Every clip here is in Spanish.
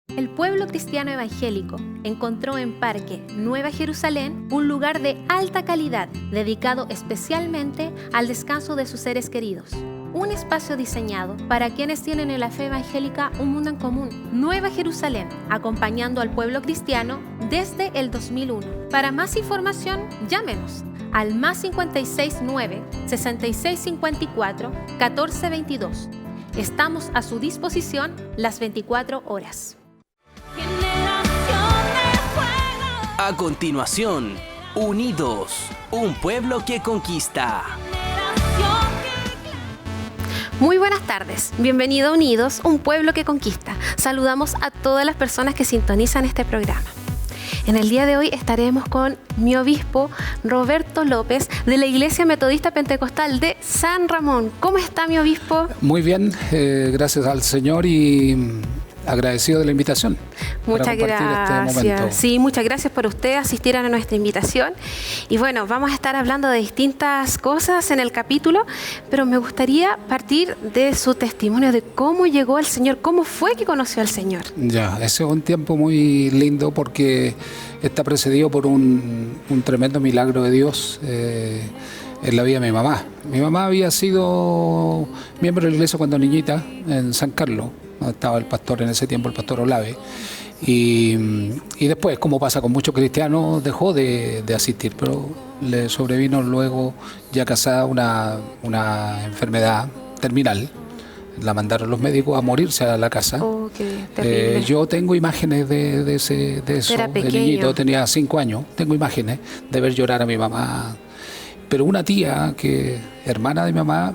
El pueblo cristiano evangélico encontró en Parque Nueva Jerusalén un lugar de alta calidad dedicado especialmente al descanso de sus seres queridos. Un espacio diseñado para quienes tienen en la fe evangélica un mundo en común. Nueva Jerusalén, acompañando al pueblo cristiano desde el 2001. Para más información, llámenos al +569 6654 1422. Estamos a su disposición las 24 horas. A continuación, Unidos, un pueblo que conquista. Muy buenas tardes, bienvenido a Unidos, un pueblo que conquista. Saludamos a todas las personas que sintonizan este programa. En el día de hoy estaremos con mi obispo Roberto López de la Iglesia Metodista Pentecostal de San Ramón. ¿Cómo está mi obispo? Muy bien, gracias al Señor y agradecido de la invitación. Muchas gracias. Este momento. Sí, muchas gracias por usted asistir a nuestra invitación. Y bueno, vamos a estar hablando de distintas cosas en el capítulo, pero me gustaría partir de su testimonio de cómo llegó al Señor, cómo fue que conoció al Señor. Ya, ese es un tiempo muy lindo porque está precedido por un tremendo milagro de Dios en la vida de mi mamá. Mi mamá había sido miembro de la iglesia cuando niñita en San Carlos. Estaba el pastor en ese tiempo, el pastor Olave, y después, como pasa con muchos cristianos, dejó de asistir, pero le sobrevino luego, ya casada, una enfermedad terminal. La mandaron los médicos a morirse a la casa. Oh, qué terrible. Yo tengo imágenes de eso, Era de pequeño. niñito, tenía 5 años, tengo imágenes de ver llorar a mi mamá. Pero una tía, hermana de mi mamá,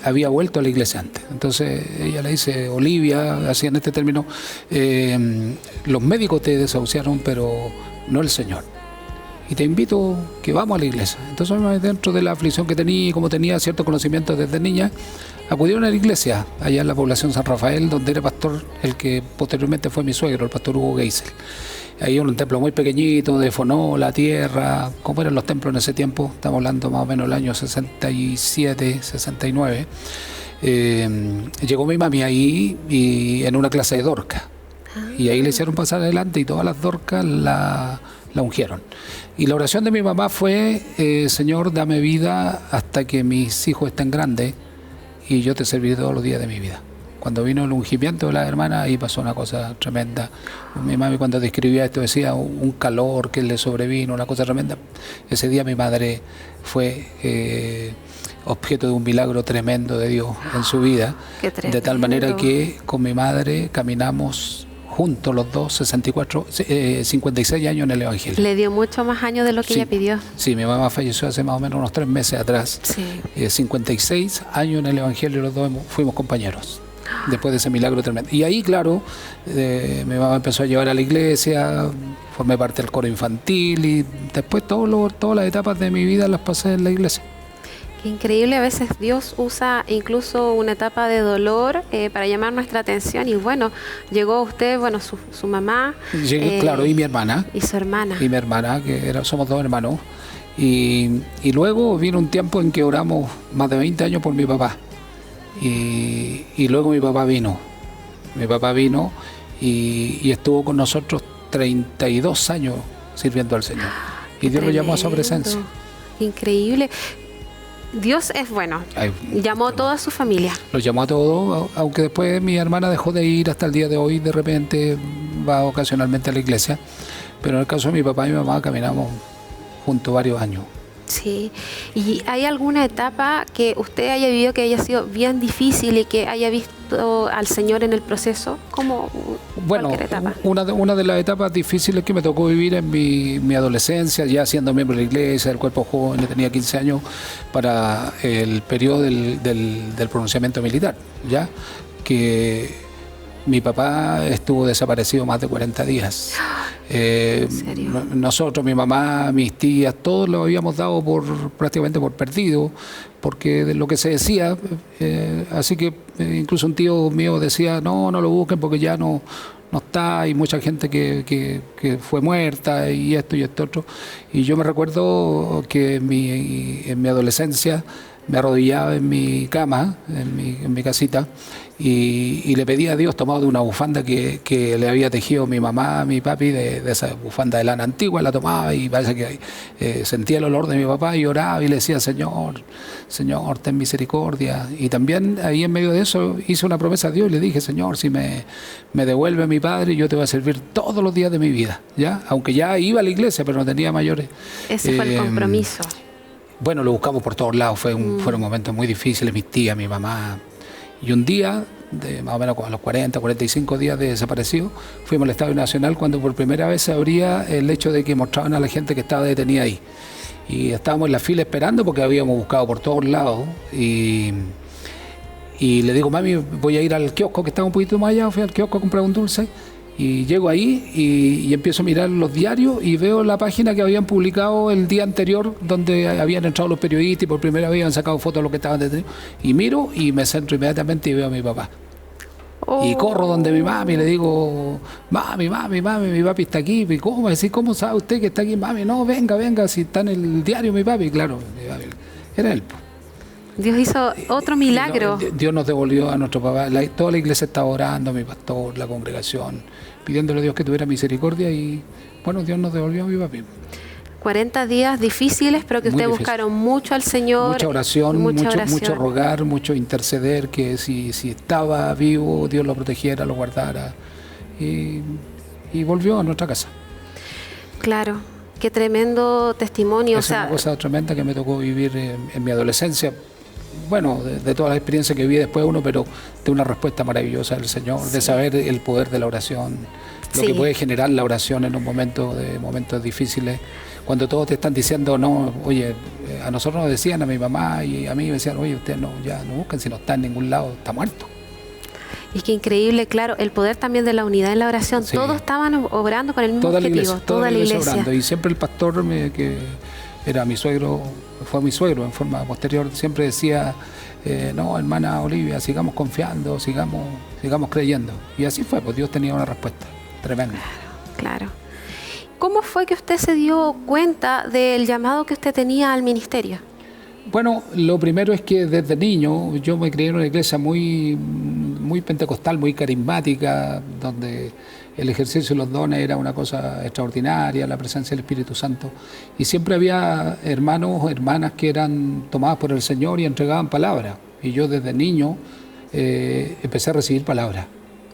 había vuelto a la iglesia antes. Entonces ella le dice, Olivia, así en este término, los médicos te desahuciaron, pero no el Señor. Y te invito que vamos a la iglesia. Entonces dentro de la aflicción que tenía y como tenía cierto conocimiento desde niña, acudieron a la iglesia, allá en la población San Rafael, donde era pastor el que posteriormente fue mi suegro, el pastor Hugo Geisel. Ahí un templo muy pequeñito, de fonola, tierra, como eran los templos en ese tiempo, estamos hablando más o menos del año 67, 69. Llegó mi mami ahí y en una clase de dorca. Y ahí le hicieron pasar adelante y todas las dorcas la ungieron. Y la oración de mi mamá fue, Señor, dame vida hasta que mis hijos estén grandes y yo te serviré todos los días de mi vida. Cuando vino el ungimiento de la hermana, ahí pasó una cosa tremenda. Mi mami cuando describía esto decía un calor que le sobrevino, una cosa tremenda. Ese día mi madre fue objeto de un milagro tremendo de Dios en su vida. De tal manera que con mi madre caminamos juntos los dos, 56 años en el Evangelio. Le dio mucho más años de lo que ella pidió. Sí, mi mamá falleció hace más o menos unos 3 meses atrás. Sí. 56 años en el Evangelio, los dos fuimos compañeros. Después de ese milagro tremendo. Y ahí, claro, mi mamá empezó a llevar a la iglesia, formé parte del coro infantil y después todas las etapas de mi vida las pasé en la iglesia. Qué increíble, a veces Dios usa incluso una etapa de dolor para llamar nuestra atención. Y bueno, llegó usted, bueno, su mamá. Llegué, claro, y mi hermana. Y su hermana. Y mi hermana, somos 2 hermanos. Y luego vino un tiempo en que oramos más de 20 años por mi papá. Y luego mi papá vino y estuvo con nosotros 32 años sirviendo al Señor. Y Dios lo llamó a su presencia. Increíble. Dios es bueno. Llamó a toda su familia. Los llamó a todos, aunque después mi hermana dejó de ir hasta el día de hoy, de repente va ocasionalmente a la iglesia. Pero en el caso de mi papá y mi mamá caminamos juntos varios años. Sí. ¿Y hay alguna etapa que usted haya vivido que haya sido bien difícil y que haya visto al Señor en el proceso? ¿Cómo? Bueno, una de las etapas difíciles que me tocó vivir en mi adolescencia, ya siendo miembro de la iglesia, del cuerpo joven, tenía 15 años, para el periodo del pronunciamiento militar, ya que mi papá estuvo desaparecido más de 40 días. ¿En serio? Nosotros, mi mamá, mis tías, todos lo habíamos dado prácticamente por perdido, porque de lo que se decía, así que incluso un tío mío decía, no lo busquen porque ya no está, hay mucha gente que fue muerta y esto otro. Y yo me recuerdo que en mi adolescencia me arrodillaba en mi cama, en mi casita, y le pedí a Dios, tomado de una bufanda que le había tejido mi mamá, mi papi, de esa bufanda de lana antigua, la tomaba y parece que sentía el olor de mi papá y oraba y le decía, Señor, Señor, ten misericordia. Y también ahí en medio de eso hice una promesa a Dios y le dije, Señor, si me devuelve a mi padre, yo te voy a servir todos los días de mi vida, ¿ya? Aunque ya iba a la iglesia, pero no tenía mayores. Ese fue el compromiso. Bueno, lo buscamos por todos lados, fueron momentos muy difíciles, mis tías, mi mamá. Y un día, más o menos a los 40, 45 días de desaparecido, fuimos al Estadio Nacional cuando por primera vez se abría el hecho de que mostraban a la gente que estaba detenida ahí. Y estábamos en la fila esperando porque habíamos buscado por todos lados. Y le digo, mami, voy a ir al kiosco que estaba un poquito más allá, fui al kiosco a comprar un dulce. Y llego ahí y empiezo a mirar los diarios y veo la página que habían publicado el día anterior donde habían entrado los periodistas y por primera vez habían sacado fotos de los que estaban detenidos. Y miro y me centro inmediatamente y veo a mi papá. Y corro donde mi mami y le digo, mami, mi papi está aquí. ¿Y cómo? ¿Cómo sabe usted que está aquí? Mami, no, venga, si está en el diario mi papi. Claro, mi papi, era él. Dios hizo otro milagro. Dios nos devolvió a nuestro papá. Toda la iglesia estaba orando, mi pastor, la congregación, pidiéndole a Dios que tuviera misericordia y bueno, Dios nos devolvió a mi papi. 40 días difíciles, pero que ustedes buscaron mucho al Señor. Mucha oración, mucho rogar, mucho interceder, que si estaba vivo, Dios lo protegiera, lo guardara. Y volvió a nuestra casa. Claro, qué tremendo testimonio. Es una cosa tremenda que me tocó vivir en mi adolescencia. Bueno, de todas las experiencias que viví después uno, pero de una respuesta maravillosa del Señor, de saber el poder de la oración, lo que puede generar la oración en un momento de momentos difíciles, cuando todos te están diciendo, no, oye, a nosotros nos decían, a mi mamá y a mí me decían, oye, ustedes ya no busquen, si no está en ningún lado, está muerto. Y qué increíble, claro, el poder también de la unidad en la oración, todos estaban obrando con el mismo objetivo, toda la iglesia orando. Y siempre el pastor que era mi suegro, fue mi suegro en forma posterior, siempre decía, no, hermana Olivia, sigamos confiando, sigamos creyendo. Y así fue, pues Dios tenía una respuesta tremenda. Claro. ¿Cómo fue que usted se dio cuenta del llamado que usted tenía al ministerio? Bueno, lo primero es que desde niño yo me crié en una iglesia muy pentecostal, muy carismática, donde el ejercicio de los dones era una cosa extraordinaria, la presencia del Espíritu Santo. Y siempre había hermanos o hermanas que eran tomadas por el Señor y entregaban palabra. Y yo desde niño empecé a recibir palabras.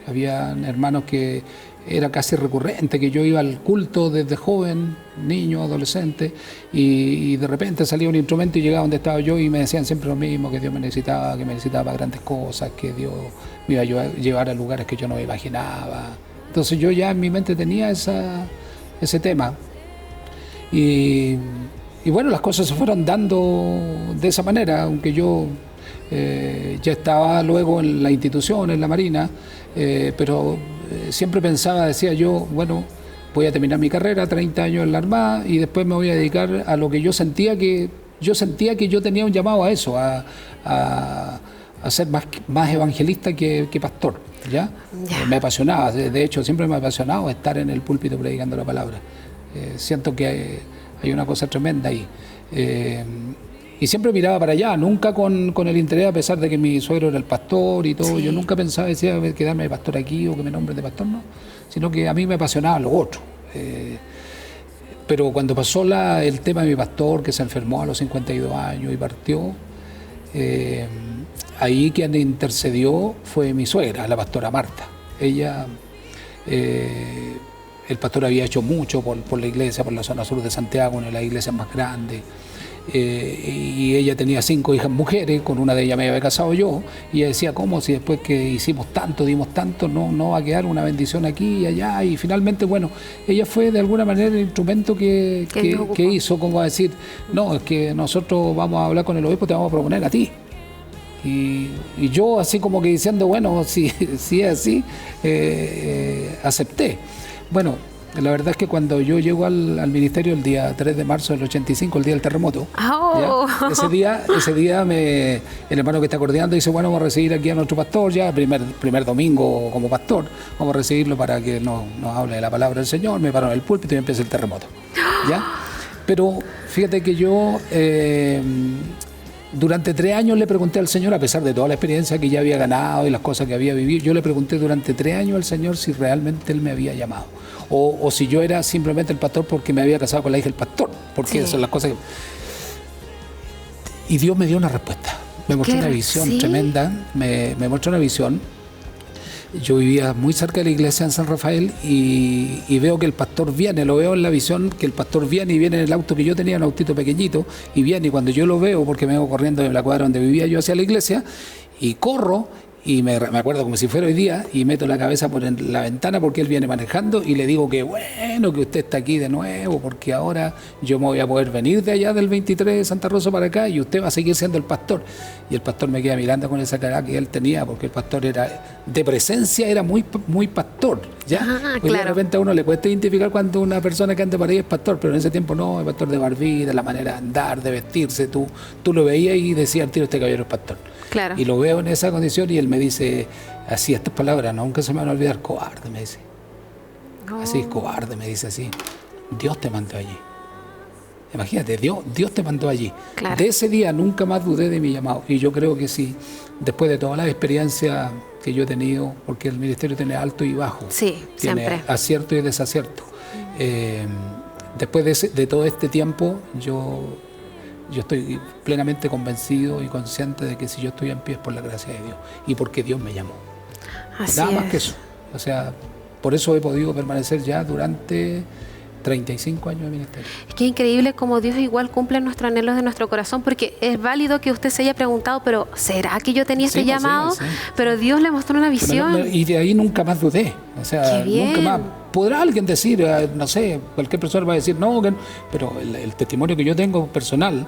Habían hermanos que era casi recurrente, que yo iba al culto desde joven, niño, adolescente, y de repente salía un instrumento y llegaba donde estaba yo y me decían siempre lo mismo, que Dios me necesitaba, que me necesitaba grandes cosas, que Dios me iba a llevar a lugares que yo no me imaginaba. Entonces yo ya en mi mente tenía ese tema. Y bueno, las cosas se fueron dando de esa manera, aunque yo ya estaba luego en la institución, en la Marina, pero siempre pensaba, decía yo, bueno, voy a terminar mi carrera, 30 años en la Armada, y después me voy a dedicar a lo que yo sentía que yo tenía un llamado a eso, a ser más evangelista que pastor, ¿ya? Me apasionaba, de hecho siempre me ha apasionado estar en el púlpito predicando la palabra. Siento que hay una cosa tremenda ahí. Y siempre miraba para allá, nunca con el interés, a pesar de que mi suegro era el pastor y todo, yo nunca pensaba, decía, quedarme de pastor aquí o que me nombren de pastor, no, sino que a mí me apasionaba lo otro. Pero cuando pasó el tema de mi pastor, que se enfermó a los 52 años y partió, ahí quien intercedió fue mi suegra, la pastora Marta. Ella, el pastor había hecho mucho por la iglesia, por la zona sur de Santiago, una de las iglesias más grandes. Y ella tenía 5 hijas mujeres, con una de ellas me había casado yo, y ella decía, ¿cómo si después que hicimos tanto, dimos tanto, no va a quedar una bendición aquí y allá? Y finalmente, bueno, ella fue de alguna manera el instrumento que hizo, como a decir, no, es que nosotros vamos a hablar con el obispo, te vamos a proponer a ti. Y yo así como que diciendo, bueno, si es así, acepté. Bueno, la verdad es que cuando yo llego al ministerio el día 3 de marzo del 85, el día del terremoto, ese día el hermano que está coordinando dice, bueno, vamos a recibir aquí a nuestro pastor, ya primer domingo como pastor, vamos a recibirlo para que nos hable de la palabra del Señor. Me paro en el púlpito y empieza el terremoto, ¿ya? Pero fíjate que yo Durante 3 años le pregunté al Señor, a pesar de toda la experiencia que ya había ganado y las cosas que había vivido, yo le pregunté durante 3 años al Señor si realmente Él me había llamado. O si yo era simplemente el pastor porque me había casado con la hija del pastor. Porque esas son las cosas que... Y Dios me dio una respuesta. Me mostró una visión tremenda. Me mostró una visión. Yo vivía muy cerca de la iglesia en San Rafael y veo que el pastor viene, lo veo en la visión, que el pastor viene y viene en el auto que yo tenía, un autito pequeñito, y viene, y cuando yo lo veo, porque me vengo corriendo de la cuadra donde vivía yo hacia la iglesia, y corro, y me acuerdo como si fuera hoy día, y meto la cabeza por la ventana porque él viene manejando, y le digo que bueno que usted está aquí de nuevo, porque ahora yo me voy a poder venir de allá del 23 de Santa Rosa para acá, y usted va a seguir siendo el pastor. Y el pastor me queda mirando con esa cara que él tenía, porque el pastor era, de presencia, era muy pastor, ¿ya? Claro. De repente a uno le cuesta identificar cuando una persona que anda por ahí es pastor, pero en ese tiempo no, el pastor de barbita, la manera de andar, de vestirse, tú lo veías y decías, tío, este caballero es pastor. Claro. Y lo veo en esa condición y él me dice así, estas palabras, nunca se me van a olvidar, cobarde, me dice. Así, cobarde, me dice así. Dios te mandó allí. Imagínate, Dios te mandó allí. Claro. De ese día nunca más dudé de mi llamado. Y yo creo que sí, después de todas las experiencias que yo he tenido, porque el ministerio tiene alto y bajo. Sí, tiene siempre. acierto y desacierto. Después de todo este tiempo, yo estoy plenamente convencido y consciente de que si yo estoy en pie es por la gracia de Dios y porque Dios me llamó. Así Nada más es. que eso. O sea, por eso he podido permanecer ya durante 35 años de ministerio. Es que es increíble cómo Dios igual cumple nuestros anhelos de nuestro corazón, porque es válido que usted se haya preguntado, pero ¿será que yo tenía este llamado? Sí. Pero Dios le mostró una visión. Y de ahí nunca más dudé. O sea, Qué bien. nunca más. Podrá alguien decir, no sé, cualquier persona va a decir, no, pero el testimonio que yo tengo personal.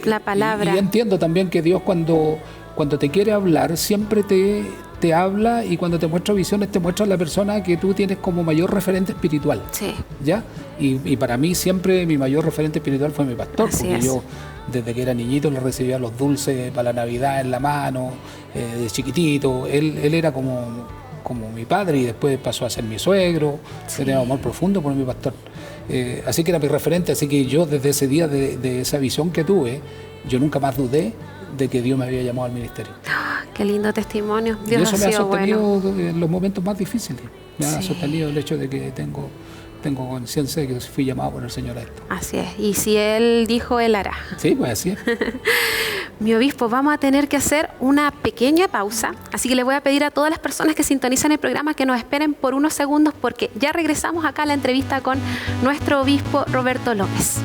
La palabra. Y entiendo también que Dios cuando te quiere hablar, siempre te habla, y cuando te muestra visiones, te muestra la persona que tú tienes como mayor referente espiritual. Sí. ¿Ya? Y para mí siempre mi mayor referente espiritual fue mi pastor, Así porque es. yo desde que era niñito le recibía los dulces para la Navidad en la mano, de chiquitito. Él era como mi padre, y después pasó a ser mi suegro. Sí. Yo tenía amor profundo por mi pastor. Así que era mi referente, así que yo desde ese día de esa visión que tuve, yo nunca más dudé de que Dios me había llamado al ministerio. Qué lindo testimonio. Y Dios eso ha me ha sido sostenido bueno. en los momentos más difíciles. Me ha Sí. sostenido el hecho de que tengo conciencia de que fui llamado por el Señor a esto. Así es. Y si Él dijo, Él hará. Sí, pues así es. Mi obispo, vamos a tener que hacer una pequeña pausa, así que le voy a pedir a todas las personas que sintonizan el programa que nos esperen por unos segundos, porque ya regresamos acá a la entrevista con nuestro obispo Roberto López.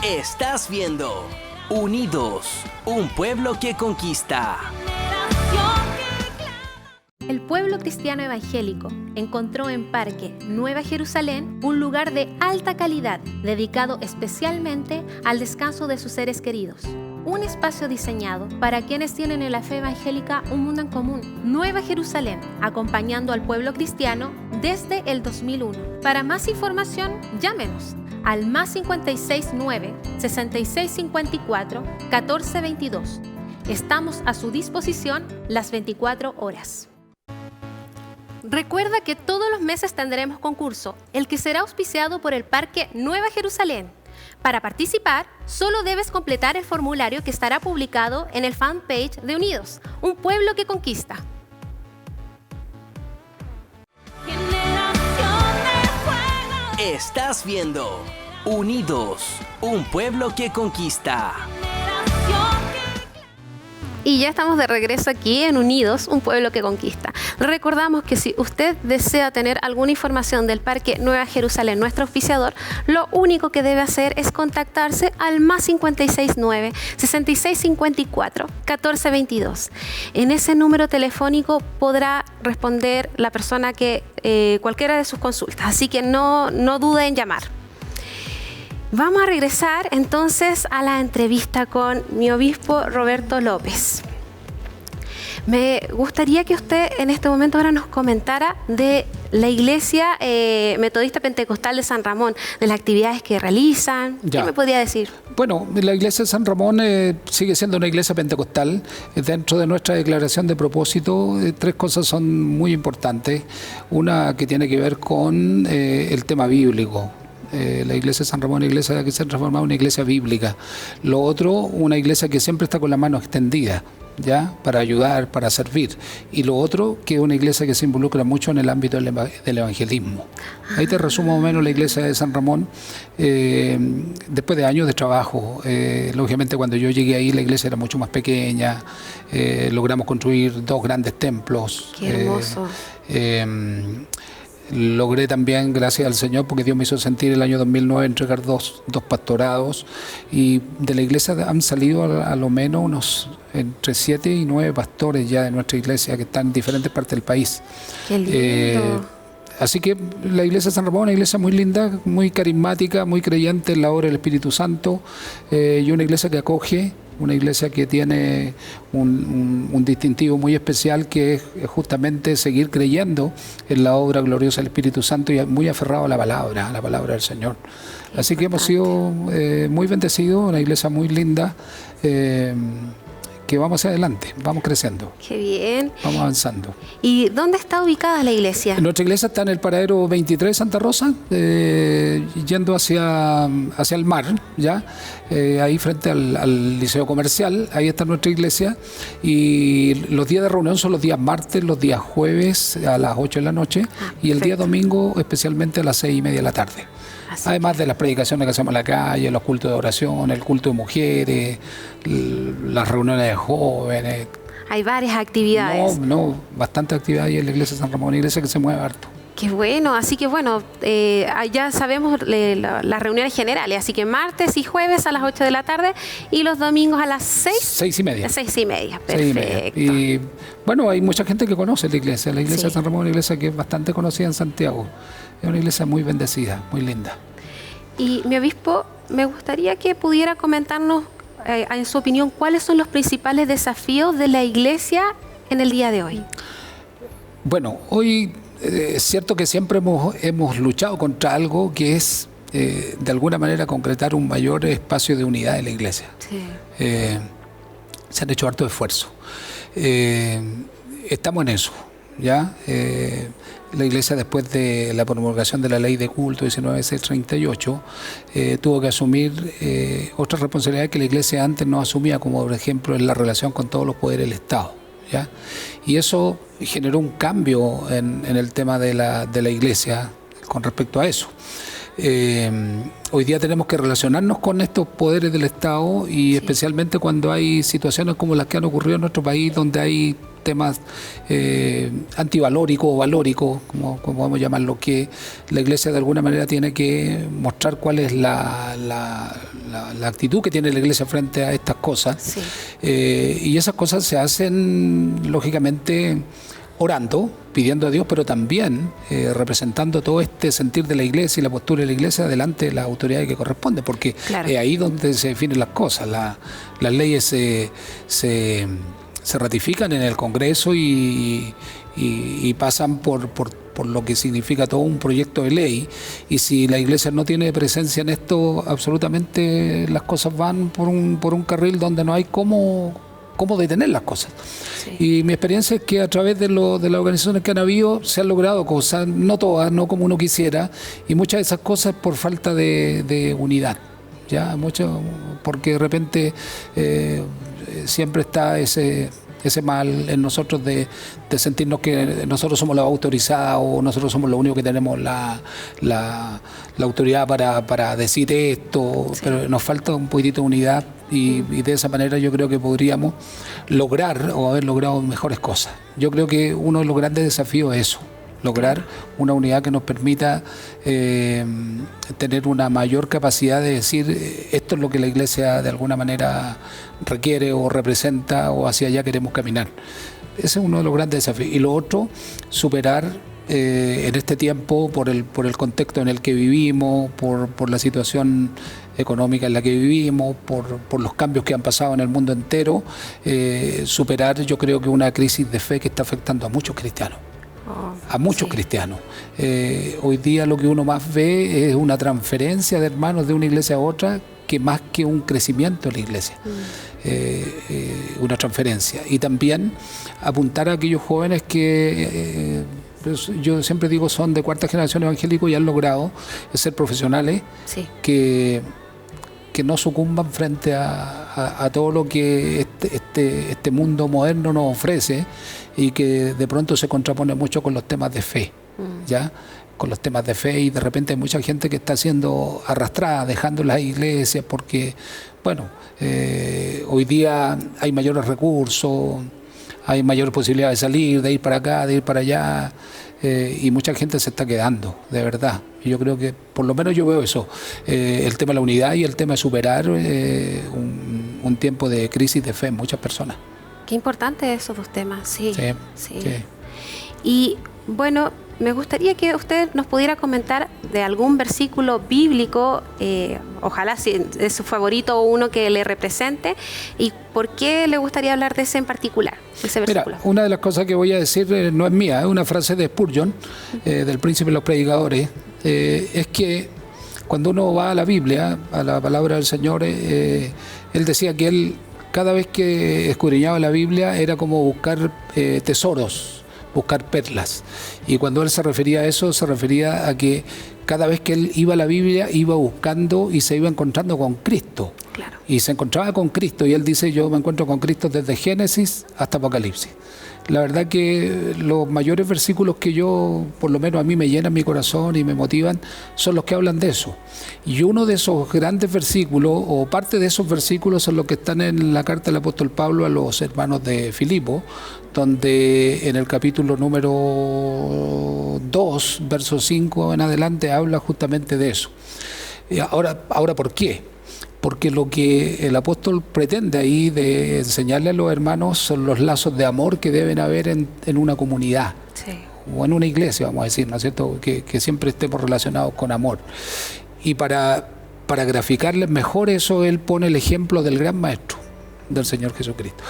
Estás viendo Unidos, un pueblo que conquista. El pueblo cristiano evangélico encontró en Parque Nueva Jerusalén un lugar de alta calidad dedicado especialmente al descanso de sus seres queridos. Un espacio diseñado para quienes tienen en la fe evangélica un mundo en común. Nueva Jerusalén, acompañando al pueblo cristiano desde el 2001. Para más información, llámenos al +569 6654 1422. Estamos a su disposición las 24 horas. Recuerda que todos los meses tendremos concurso, el que será auspiciado por el Parque Nueva Jerusalén. Para participar, solo debes completar el formulario que estará publicado en el fanpage de Unidos, un pueblo que conquista. Estás viendo Unidos, un pueblo que conquista. Y ya estamos de regreso aquí en Unidos, un pueblo que conquista. Recordamos que si usted desea tener alguna información del Parque Nueva Jerusalén, nuestro auspiciador, lo único que debe hacer es contactarse al +569 6654 1422. En ese número telefónico podrá responder la persona que cualquiera de sus consultas, así que no dude en llamar. Vamos a regresar entonces a la entrevista con mi obispo Roberto López. Me gustaría que usted en este momento ahora nos comentara de la Iglesia Metodista Pentecostal de San Ramón, de las actividades que realizan. Ya. ¿Qué me podría decir? Bueno, la iglesia de San Ramón sigue siendo una iglesia pentecostal. Dentro de nuestra declaración de propósito, 3 cosas son muy importantes. Una que tiene que ver con el tema bíblico. La iglesia de San Ramón es una iglesia que se ha transformado en una iglesia bíblica. Lo otro, una iglesia que siempre está con la mano extendida, ¿ya? Para ayudar, para servir. Y lo otro, que es una iglesia que se involucra mucho en el ámbito del evangelismo. Ahí te resumo más o menos la iglesia de San Ramón. Después de años de trabajo, lógicamente cuando yo llegué ahí la iglesia era mucho más pequeña. Logramos construir 2 grandes templos. Qué hermoso. Logré también, gracias al Señor, porque Dios me hizo sentir el año 2009 entregar dos pastorados, y de la iglesia han salido a lo menos unos entre 7 y 9 pastores ya de nuestra iglesia que están en diferentes partes del país. Qué lindo. Así que la iglesia de San Ramón es una iglesia muy linda, muy carismática, muy creyente en la obra del Espíritu Santo, y una iglesia que acoge, una iglesia que tiene un distintivo muy especial, que es justamente seguir creyendo en la obra gloriosa del Espíritu Santo y muy aferrado a la palabra del Señor. Así que hemos sido muy bendecidos, una iglesia muy linda, que vamos hacia adelante, vamos creciendo. Qué bien. Vamos avanzando. ¿Y dónde está ubicada la iglesia? Nuestra iglesia está en el paradero 23 Santa Rosa, yendo hacia el mar, ¿ya? Ahí frente al Liceo Comercial, ahí está nuestra iglesia, y los días de reunión son los días martes, los días jueves a las 8 de la noche, y el día domingo especialmente a las 6:30 de la tarde. Además de las predicaciones que hacemos en la calle, los cultos de oración, el culto de mujeres, las reuniones de jóvenes. Hay varias actividades. Bastantes actividades en la iglesia de San Ramón, una iglesia que se mueve harto. Qué bueno, así que bueno, ya sabemos las reuniones generales, así que martes y jueves a las 8 de la tarde y los domingos a las 6. 6:30. 6:30, perfecto. Y bueno, hay mucha gente que conoce la iglesia de San Ramón, una iglesia que es bastante conocida en Santiago. Es una iglesia muy bendecida, muy linda. Y mi obispo, me gustaría que pudiera comentarnos, en su opinión, cuáles son los principales desafíos de la iglesia en el día de hoy. Bueno, hoy es cierto que siempre hemos luchado contra algo que es, de alguna manera, concretar un mayor espacio de unidad en la iglesia. Sí. Se han hecho harto esfuerzo. Estamos en eso, ¿ya? La iglesia, después de la promulgación de la ley de culto 19638, tuvo que asumir otras responsabilidades que la iglesia antes no asumía, como por ejemplo en la relación con todos los poderes del Estado, ¿ya? Y eso generó un cambio en el tema de la iglesia con respecto a eso. Hoy día tenemos que relacionarnos con estos poderes del Estado, y especialmente cuando hay situaciones como las que han ocurrido en nuestro país, donde hay temas antivalóricos o valóricos, como podemos llamarlo, que la iglesia de alguna manera tiene que mostrar cuál es la actitud que tiene la iglesia frente a estas cosas. Sí. Y esas cosas se hacen lógicamente orando, pidiendo a Dios, pero también representando todo este sentir de la iglesia y la postura de la iglesia delante de las autoridades que corresponden, porque es ahí donde se definen las cosas. Las leyes se ratifican en el Congreso y pasan por lo que significa todo un proyecto de ley, y si la iglesia no tiene presencia en esto, absolutamente las cosas van por un carril donde no hay cómo detener las cosas. Sí. Y mi experiencia es que a través de las organizaciones que han habido se han logrado cosas, no todas, no como uno quisiera, y muchas de esas cosas por falta de unidad, ¿ya? Porque de repente siempre está ese mal en nosotros de sentirnos que nosotros somos los autorizados, o nosotros somos los únicos que tenemos la autoridad para decir esto, sí. Pero nos falta un poquitito de unidad, y de esa manera yo creo que podríamos lograr o haber logrado mejores cosas. Yo creo que uno de los grandes desafíos es eso, lograr una unidad que nos permita tener una mayor capacidad de decir esto es lo que la iglesia de alguna manera requiere o representa, o hacia allá queremos caminar. Ese es uno de los grandes desafíos. Y lo otro, superar en este tiempo, por el contexto en el que vivimos, por la situación económica en la que vivimos, por los cambios que han pasado en el mundo entero, superar, yo creo que una crisis de fe que está afectando a muchos cristianos. A muchos cristianos. Hoy día lo que uno más ve es una transferencia de hermanos de una iglesia a otra, que más que un crecimiento de la iglesia. Una transferencia. Y también apuntar a aquellos jóvenes que yo siempre digo, son de cuarta generación evangélico y han logrado ser profesionales Sí. que no sucumban frente a todo lo que este mundo moderno nos ofrece y que de pronto se contrapone mucho con los temas de fe, ¿ya? Con los temas de fe, y de repente hay mucha gente que está siendo arrastrada, dejando las iglesias porque, bueno, hoy día hay mayores recursos, hay mayor posibilidad de salir, de ir para acá, de ir para allá, y mucha gente se está quedando, de verdad. Y yo creo que, por lo menos yo veo eso, el tema de la unidad y el tema de superar un tiempo de crisis de fe en muchas personas. Qué importante esos dos temas, sí. Sí, Sí. sí. Y bueno, me gustaría que usted nos pudiera comentar de algún versículo bíblico, ojalá si es su favorito o uno que le represente, y por qué le gustaría hablar de ese en particular, ese versículo. Mira, una de las cosas que voy a decir no es mía, es una frase de Spurgeon, del Príncipe de los Predicadores, es que cuando uno va a la Biblia, a la palabra del Señor, él decía que él, cada vez que escudriñaba la Biblia, era como buscar tesoros, buscar perlas. Y cuando él se refería a eso, se refería a que cada vez que él iba a la Biblia, iba buscando y se iba encontrando con Cristo. Claro. Y se encontraba con Cristo, y él dice, yo me encuentro con Cristo desde Génesis hasta Apocalipsis. La verdad que los mayores versículos que yo, por lo menos a mí me llenan mi corazón y me motivan, son los que hablan de eso. Y uno de esos grandes versículos, o parte de esos versículos, son los que están en la carta del apóstol Pablo a los hermanos de Filipo, donde en el capítulo número 2, verso 5 en adelante, habla justamente de eso. Y ahora, ¿por qué? Porque lo que el apóstol pretende ahí de enseñarle a los hermanos son los lazos de amor que deben haber en una comunidad, Sí. o en una iglesia, vamos a decir, ¿no es cierto? Que siempre estemos relacionados con amor. Y para graficarles mejor eso, él pone el ejemplo del gran maestro, del Señor Jesucristo.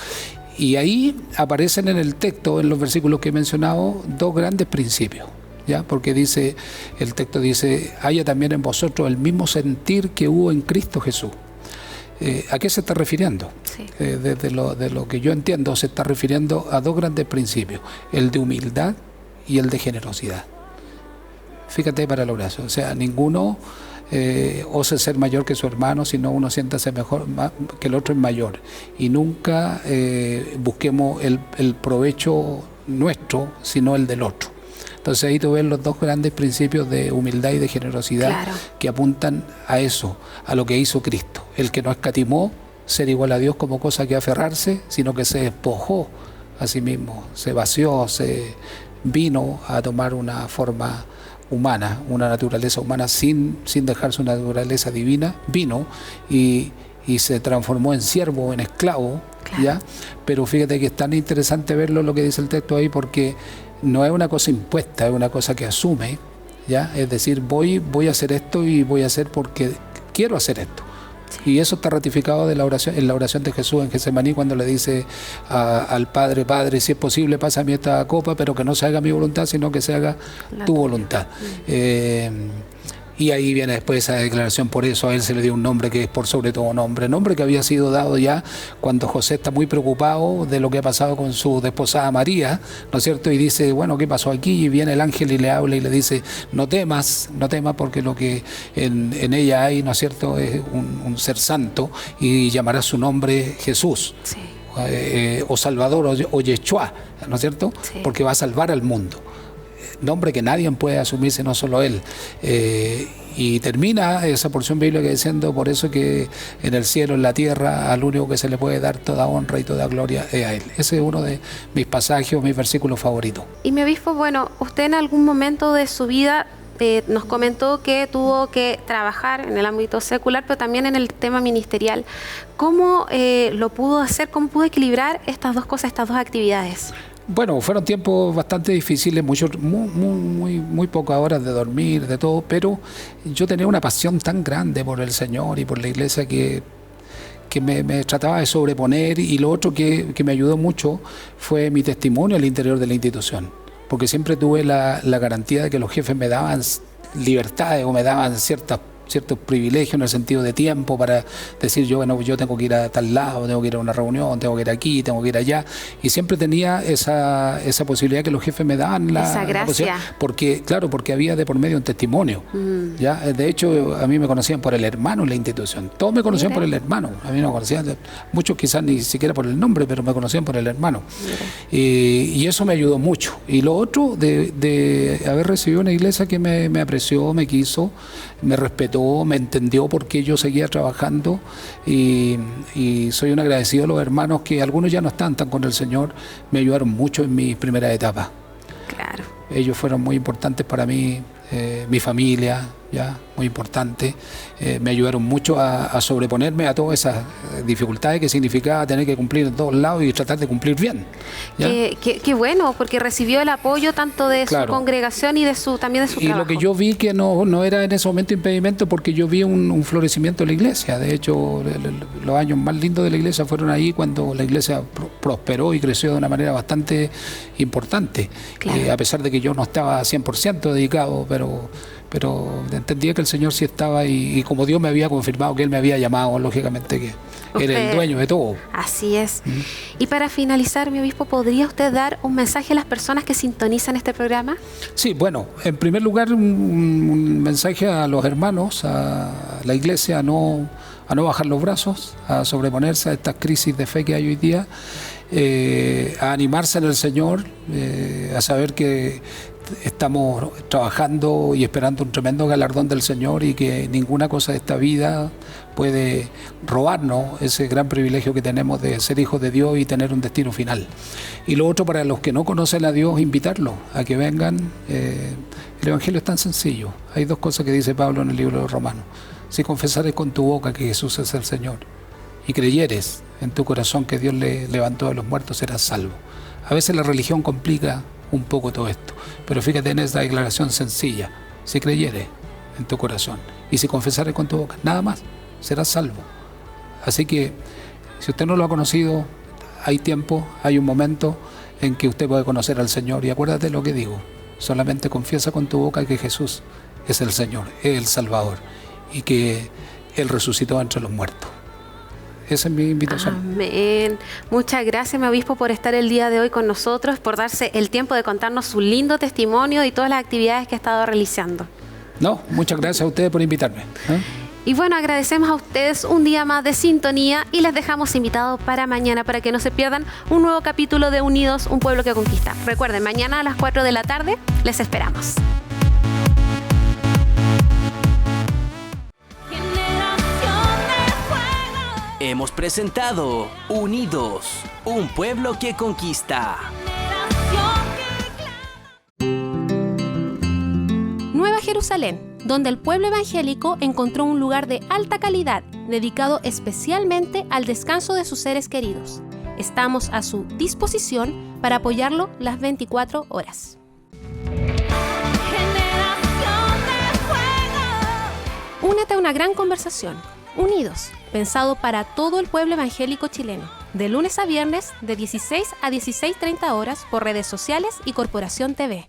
Y ahí aparecen en el texto, en los versículos que he mencionado, dos grandes principios, ¿ya? Porque dice, el texto dice, haya también en vosotros el mismo sentir que hubo en Cristo Jesús. ¿A qué se está refiriendo? Sí. De lo que yo entiendo, se está refiriendo a dos grandes principios, el de humildad y el de generosidad. Fíjate para lograr eso, o sea, ninguno ose ser mayor que su hermano, sino uno siéntase mejor que el otro es mayor. Y nunca busquemos el provecho nuestro, sino el del otro. Entonces ahí tú ves los dos grandes principios de humildad y de generosidad, Claro. que apuntan a eso, a lo que hizo Cristo. El que no escatimó ser igual a Dios como cosa que aferrarse, sino que se despojó a sí mismo, se vació, se vino a tomar una forma humana, una naturaleza humana sin dejar su naturaleza divina, vino y se transformó en siervo, en esclavo, Claro. ¿ya? Pero fíjate que es tan interesante verlo lo que dice el texto ahí, porque no es una cosa impuesta, es una cosa que asume, ¿ya? Es decir, voy a hacer esto y voy a hacer porque quiero hacer esto. Y eso está ratificado en la oración de Jesús en Getsemaní, cuando le dice al Padre, Padre, si es posible, pásame esta copa, pero que no se haga mi voluntad, sino que se haga tu voluntad. Y ahí viene después esa declaración, por eso a él se le dio un nombre que es por sobre todo nombre que había sido dado ya cuando José está muy preocupado de lo que ha pasado con su desposada María, ¿no es cierto? Y dice, bueno, ¿qué pasó aquí? Y viene el ángel y le habla y le dice, no temas porque lo que en ella hay, ¿no es cierto?, es un ser santo, y llamará su nombre Jesús. Sí. O Salvador o Yeshua, ¿no es cierto? Sí. Porque va a salvar al mundo. Nombre que nadie puede asumirse, no solo él. Y termina esa porción bíblica diciendo, por eso que en el cielo, en la tierra, al único que se le puede dar toda honra y toda gloria es a él. Ese es uno de mis pasajes, mis versículos favoritos. Y mi obispo, bueno, usted en algún momento de su vida nos comentó que tuvo que trabajar en el ámbito secular, pero también en el tema ministerial. ¿Cómo lo pudo hacer? ¿Cómo pudo equilibrar estas dos cosas, estas dos actividades? Bueno, fueron tiempos bastante difíciles, muy pocas horas de dormir, de todo, pero yo tenía una pasión tan grande por el Señor y por la iglesia que me trataba de sobreponer, y lo otro que me ayudó mucho fue mi testimonio al interior de la institución, porque siempre tuve la garantía de que los jefes me daban libertades o me daban ciertas ciertos privilegios en el sentido de tiempo para decir yo tengo que ir a tal lado, tengo que ir a una reunión, tengo que ir aquí, tengo que ir allá, y siempre tenía esa posibilidad que los jefes me daban esa gracia. Porque había de por medio un testimonio. ¿Ya? De hecho, a mí me conocían por el hermano en la institución, todos me conocían por el hermano, a mí no me conocían, muchos quizás ni siquiera por el nombre, pero me conocían por el hermano. Y eso me ayudó mucho. Y lo otro, de haber recibido una iglesia que me apreció, me quiso, me respetó, me entendió por qué yo seguía trabajando, y soy un agradecido a los hermanos que algunos ya no están tan con el Señor, me ayudaron mucho en mi primera etapa. Claro. Ellos fueron muy importantes para mí, mi familia, ya, muy importante. Me ayudaron mucho a sobreponerme a todas esas dificultades que significaba tener que cumplir en todos lados y tratar de cumplir bien. Qué bueno, porque recibió el apoyo tanto de su congregación y también de su trabajo. Y lo que yo vi que no era en ese momento impedimento, porque yo vi un florecimiento de la iglesia. De hecho, los años más lindos de la iglesia fueron ahí cuando la iglesia prosperó y creció de una manera bastante importante. Claro. A pesar de que yo no estaba 100% dedicado, pero entendía que el Señor sí estaba, y como Dios me había confirmado que Él me había llamado, lógicamente que era el dueño de todo. Así es. Y para finalizar, mi obispo, ¿podría usted dar un mensaje a las personas que sintonizan este programa? Sí, bueno, en primer lugar un mensaje a los hermanos, a la iglesia, a no bajar los brazos, a sobreponerse a estas crisis de fe que hay hoy día, a animarse en el Señor, a saber que estamos trabajando y esperando un tremendo galardón del Señor, y que ninguna cosa de esta vida puede robarnos ese gran privilegio que tenemos de ser hijos de Dios y tener un destino final. Y lo otro, para los que no conocen a Dios, invitarlos a que vengan. El Evangelio es tan sencillo. Hay dos cosas que dice Pablo en el libro de Romanos: si confesares con tu boca que Jesús es el Señor y creyeres en tu corazón que Dios le levantó de los muertos, serás salvo. A veces la religión complica un poco todo esto, pero fíjate en esta declaración sencilla: si creyeres en tu corazón y si confesares con tu boca, nada más, serás salvo. Así que si usted no lo ha conocido, hay tiempo, hay un momento en que usted puede conocer al Señor, y acuérdate lo que digo: solamente confiesa con tu boca que Jesús es el Señor, es el Salvador, y que Él resucitó entre los muertos. Esa es mi invitación. Amén. Muchas gracias, mi obispo, por estar el día de hoy con nosotros, por darse el tiempo de contarnos su lindo testimonio y todas las actividades que ha estado realizando. No, muchas gracias a ustedes por invitarme. Y bueno, agradecemos a ustedes un día más de sintonía, y les dejamos invitados para mañana para que no se pierdan un nuevo capítulo de Unidos, un pueblo que conquista. Recuerden, mañana a las 4 de la tarde les esperamos. Hemos presentado Unidos, un pueblo que conquista. Nueva Jerusalén, donde el pueblo evangélico encontró un lugar de alta calidad, dedicado especialmente al descanso de sus seres queridos. Estamos a su disposición para apoyarlo las 24 horas. Únete a una gran conversación. Unidos, pensado para todo el pueblo evangélico chileno. De lunes a viernes, de 16 a 16:30 horas por redes sociales y Corporación TV.